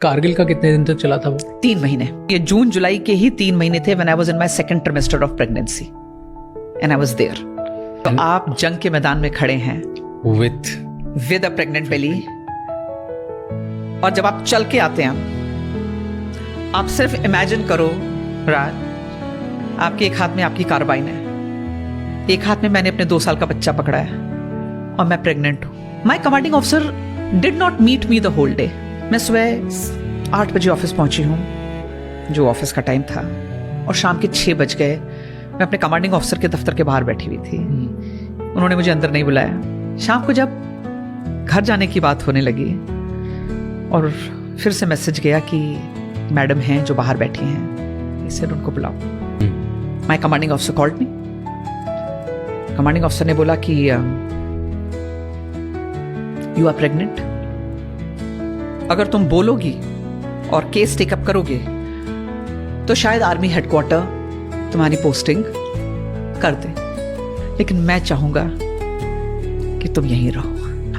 कारगिल का कितने दिन तक चला था वो? 3 महीने। ये जून जुलाई के ही 3 महीने थे when I was in my second trimester of pregnancy and I was there. तो आप जंग के मैदान में खड़े हैं विद अ प्रेग्नेंट बेली, और जब आप चल के आते हैं, आप सिर्फ इमेजिन करो राज, आपके एक हाथ में आपकी कार्बाइन है, एक हाथ में मैंने अपने 2 साल का बच्चा पकड़ा है और मैं प्रेग्नेंट हूं। My commanding officer did not meet me the whole day. मैं सुबह 8 बजे ऑफिस पहुंची हूँ, जो ऑफिस का टाइम था, और शाम के 6 बज गए। मैं अपने कमांडिंग ऑफिसर के दफ्तर के बाहर बैठी हुई थी। उन्होंने मुझे अंदर नहीं बुलाया। शाम को जब घर जाने की बात होने लगी और फिर से मैसेज गया कि मैडम हैं जो बाहर बैठी हैं, इसे उनको बुलाओ। My commanding officer called me. Commanding officer ने बोला कि यू आर प्रेग्नेंट। अगर तुम बोलोगी और केस टेकअप करोगे तो शायद आर्मी हेडक्वार्टर तुम्हारी पोस्टिंग कर दे, लेकिन मैं चाहूंगा कि तुम यहीं रहो।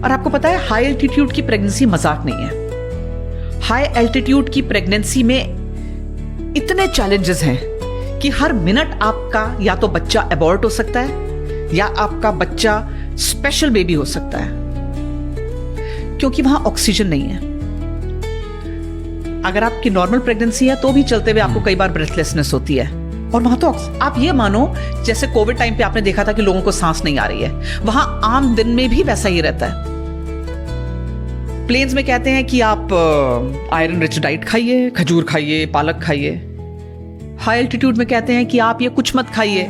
और आपको पता है, हाई एल्टीट्यूड की प्रेगनेंसी मजाक नहीं है। हाई एल्टीट्यूड की प्रेगनेंसी में इतने चैलेंजेस हैं कि हर मिनट आपका या तो बच्चा अबॉर्ट हो सकता है या आपका बच्चा स्पेशल बेबी हो सकता है, क्योंकि वहां ऑक्सीजन नहीं है। अगर आपकी नॉर्मल प्रेगनेंसी है तो भी चलते हुए आपको कई बार ब्रेथलेसनेस होती है, और वहां तो आप ये मानो जैसे कोविड टाइम पे आपने देखा था कि लोगों को सांस नहीं आ रही है, वहां आम दिन में भी वैसा ही रहता है। प्लेन्स में कहते हैं कि आप आयरन रिच डाइट खाइए, खजूर खाइए, पालक खाइए। हाई एल्टीट्यूड में कहते हैं कि आप ये कुछ मत खाइए,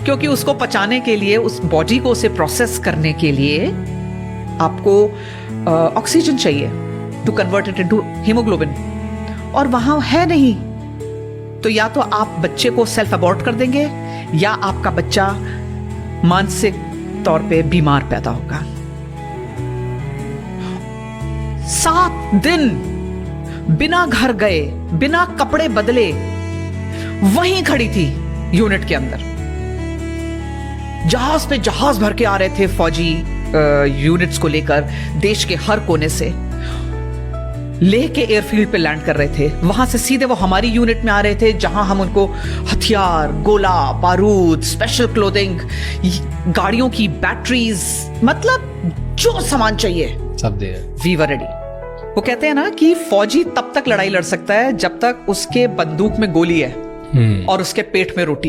क्योंकि उसको पचाने के लिए, उस बॉडी को उसे प्रोसेस करने के लिए आपको ऑक्सीजन चाहिए to convert it into haemoglobin, और वहां है नहीं। तो या तो आप बच्चे को सेल्फ अबॉर्ट कर देंगे या आपका बच्चा मानसिक तौर पे बीमार पैदा होगा। 7 दिन बिना घर गए, बिना कपड़े बदले वहीं खड़ी थी यूनिट के अंदर। जहाज पे जहाज भर के आ रहे थे फौजी यूनिट्स को लेकर देश के हर कोने से। लेह के एयरफील्ड पे लैंड कर रहे थे, वहां से सीधे वो हमारी यूनिट में आ रहे थे, जहां हम उनको हथियार, गोला बारूद, स्पेशल क्लोथिंग, गाड़ियों की बैटरीज, मतलब जो सामान चाहिए सब दे। We were ready. वो कहते हैं ना कि फौजी तब तक लड़ाई लड़ सकता है जब तक उसके बंदूक में गोली है और उसके पेट में रोटी है।